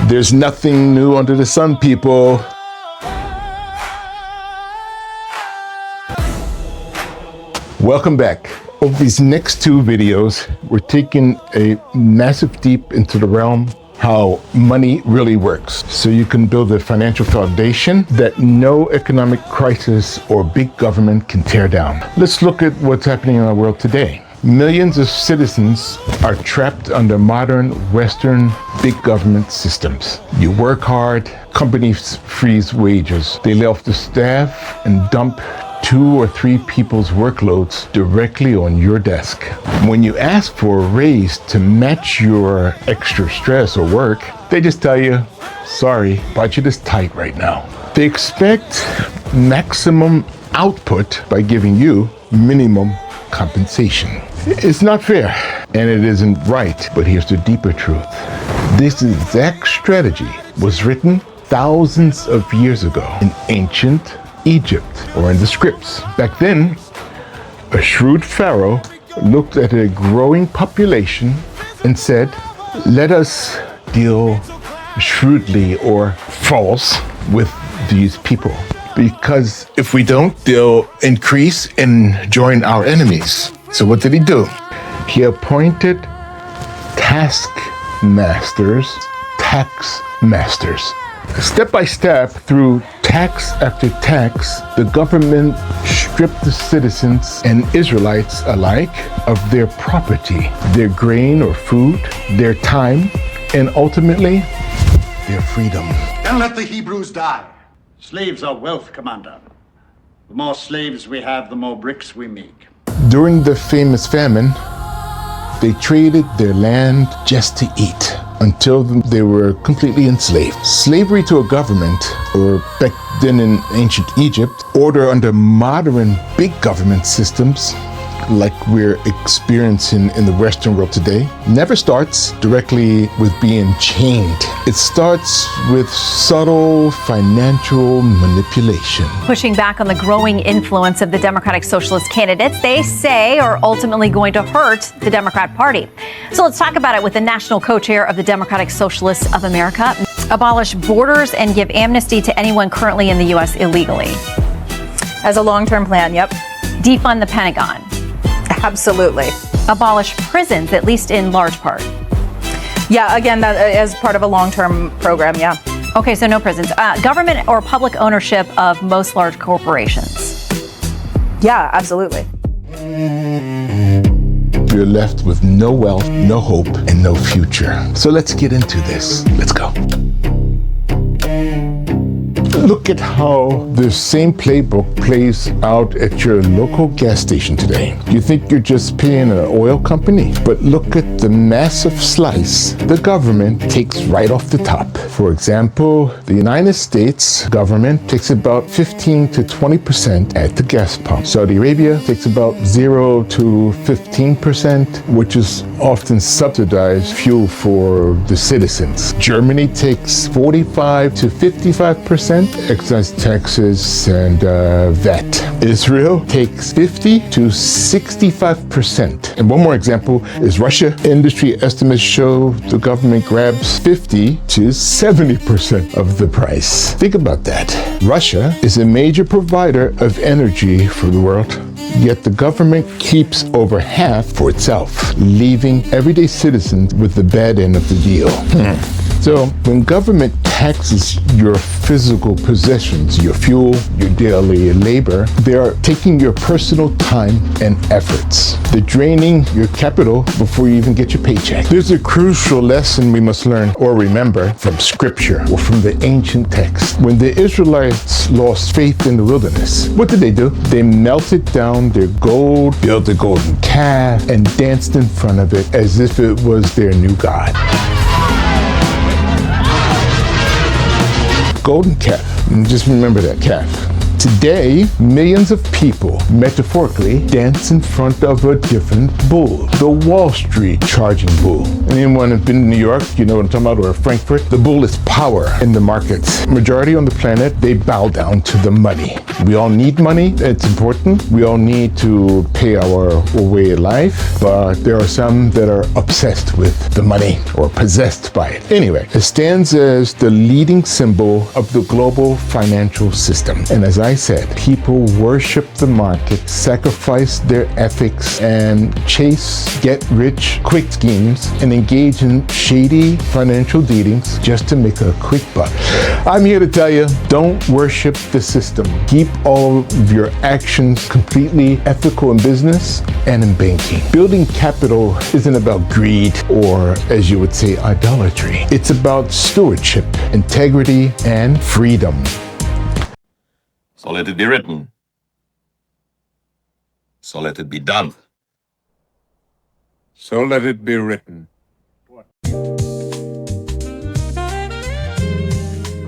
There's nothing new under the sun, people. Welcome back. Over these next two videos, we're taking a massive deep into the realm how money really works, so you can build a financial foundation that no economic crisis or big government can tear down. Let's look at what's happening in our world today. Millions of citizens are trapped under modern Western big government systems. You work hard, companies freeze wages, they lay off the staff and dump 2 or 3 people's workloads directly on your desk. When you ask for a raise to match your extra stress or work, they just tell you, sorry, budget is tight right now. They expect maximum output by giving you minimum compensation. It's not fair, and it isn't right, but here's the deeper truth. This exact strategy was written thousands of years ago in ancient Egypt, or in the scripts. Back then, a shrewd pharaoh looked at a growing population and said, let us deal shrewdly or false with these people. Because if we don't, they'll increase and join our enemies. So what did he do? He appointed taskmasters, tax masters. Step by step, through tax after tax, the government stripped the citizens and Israelites alike of their property, their grain or food, their time, and ultimately, their freedom. Don't let the Hebrews die. Slaves are wealth, Commander. The more slaves we have, the more bricks we make. During the famous famine, they traded their land just to eat until they were completely enslaved. Slavery to a government, or back then in ancient Egypt, order under modern big government systems like we're experiencing in the Western world today, never starts directly with being chained. It starts with subtle financial manipulation. Pushing back on the growing influence of the Democratic Socialist candidates they say are ultimately going to hurt the Democrat Party. So let's talk about it with the national co-chair of the Democratic Socialists of America. Abolish borders and give amnesty to anyone currently in the U.S. illegally. As a long-term plan, yep. Defund the Pentagon. Absolutely. Abolish prisons, at least in large part. Yeah, again, that as part of a long-term program, yeah. Okay, so no prisons. Government or public ownership of most large corporations. Yeah, absolutely. You're left with no wealth, no hope, and no future. So let's get into this. Let's go. Look at how the same playbook plays out at your local gas station today. You think you're just paying an oil company, but look at the massive slice the government takes right off the top. For example, the United States government takes about 15 to 20% at the gas pump. Saudi Arabia takes about 0 to 15%, which is often subsidized fuel for the citizens. Germany takes 45 to 55%. Excise taxes and VAT. Israel takes 50 to 65%. And one more example is Russia. Industry estimates show the government grabs 50 to 70% of the price. Think about that. Russia is a major provider of energy for the world, yet the government keeps over half for itself, leaving everyday citizens with the bad end of the deal. So when government taxes your physical possessions, your fuel, your daily labor, they are taking your personal time and efforts. They're draining your capital before you even get your paycheck. There's a crucial lesson we must learn or remember from scripture or from the ancient text. When the Israelites lost faith in the wilderness, what did they do? They melted down their gold, built a golden calf, and danced in front of it as if it was their new god. Golden calf. Just remember that calf. Today, millions of people, metaphorically, dance in front of a different bull, the Wall Street charging bull. Anyone who's been to New York, you know what I'm talking about, or Frankfurt? The bull is power in the markets. Majority on the planet, they bow down to the money. We all need money, it's important. We all need to pay our way of life, but there are some that are obsessed with the money or possessed by it. Anyway, it stands as the leading symbol of the global financial system. And as I said, people worship the market, sacrifice their ethics, and chase get-rich-quick schemes and engage in shady financial dealings just to make a quick buck. I'm here to tell you, don't worship the system. Keep all of your actions completely ethical in business and in banking. Building capital isn't about greed or, as you would say, idolatry. It's about stewardship, integrity, and freedom. So let it be written. So let it be done. So let it be written.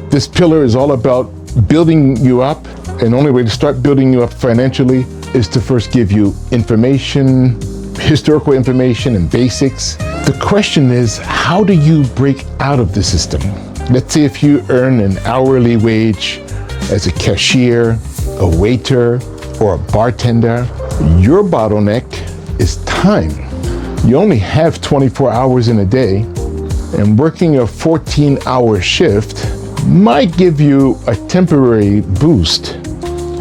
This pillar is all about building you up, and the only way to start building you up financially is to first give you information, historical information and basics. The question is, how do you break out of the system? Let's say if you earn an hourly wage as a cashier, a waiter, or a bartender, your bottleneck is time. You only have 24 hours in a day, and working a 14-hour shift might give you a temporary boost,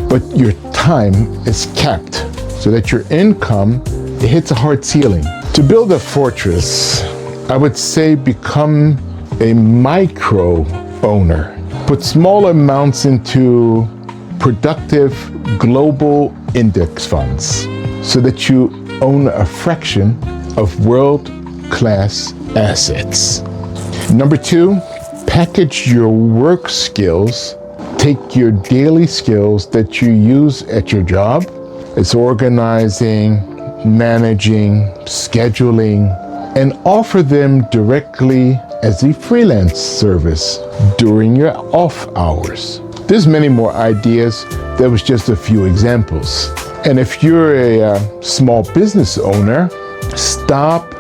but your time is capped so that your income, it hits a hard ceiling. To build a fortress, I would say become a micro owner. Put small amounts into productive global index funds so that you own a fraction of world-class assets. Number 2, package your work skills. Take your daily skills that you use at your job. It's organizing, managing, scheduling, and offer them directly as a freelance service during your off hours. There's many more ideas. That was just a few examples. And if you're a small business owner, stop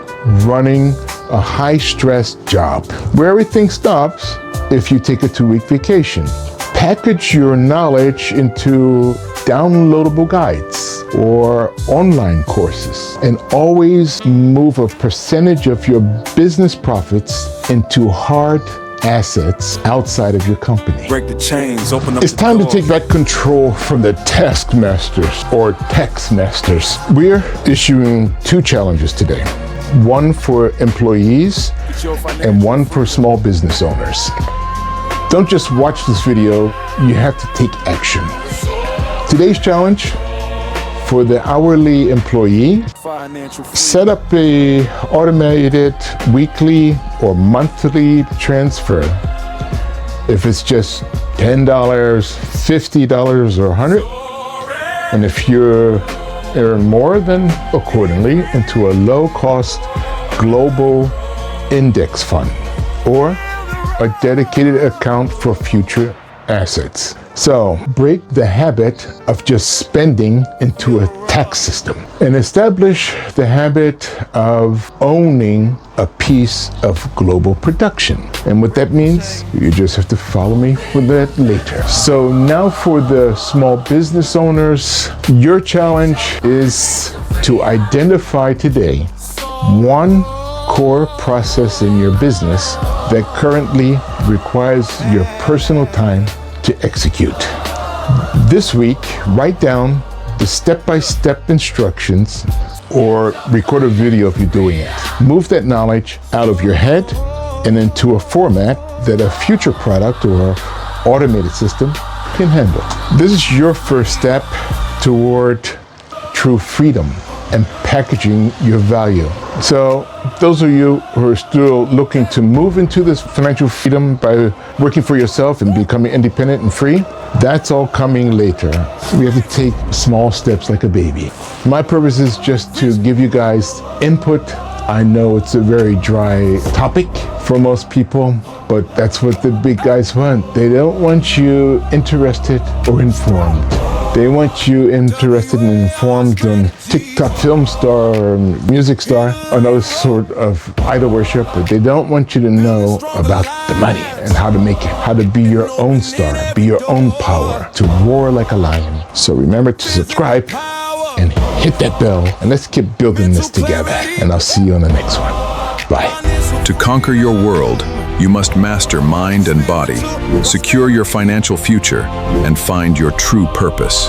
running a high-stress job where everything stops if you take a 2-week vacation. Package your knowledge into downloadable guides or online courses, and always move a percentage of your business profits into hard assets outside of your company. Break the chains, open up. It's time to take back control from the taskmasters or tax masters. We're issuing 2 challenges today. One for employees and one for small business owners. Don't just watch this video, you have to take action. Today's challenge for the hourly employee: set up a automated weekly or monthly transfer. If it's just $10, $50, or $100, and if you earn more, then accordingly into a low-cost global index fund or a dedicated account for future assets. So break the habit of just spending into a tax system and establish the habit of owning a piece of global production. And what that means, you just have to follow me for that later. So now for the small business owners, your challenge is to identify today one core process in your business that currently requires your personal time to execute. This week, write down the step-by-step instructions or record a video if you're doing it. Move that knowledge out of your head and into a format that a future product or automated system can handle. This is your first step toward true freedom and packaging your value. So those of you who are still looking to move into this financial freedom by working for yourself and becoming independent and free, that's all coming later. We have to take small steps like a baby. My purpose is just to give you guys input. I know it's a very dry topic for most people, but that's what the big guys want. They don't want you interested or informed. They want you interested and informed on TikTok film star or music star, another sort of idol worship, but they don't want you to know about the money and how to make it, how to be your own star, be your own power, to roar like a lion. So remember to subscribe and hit that bell, and let's keep building this together. And I'll see you on the next one. Bye. To conquer your world, you must master mind and body, secure your financial future, and find your true purpose.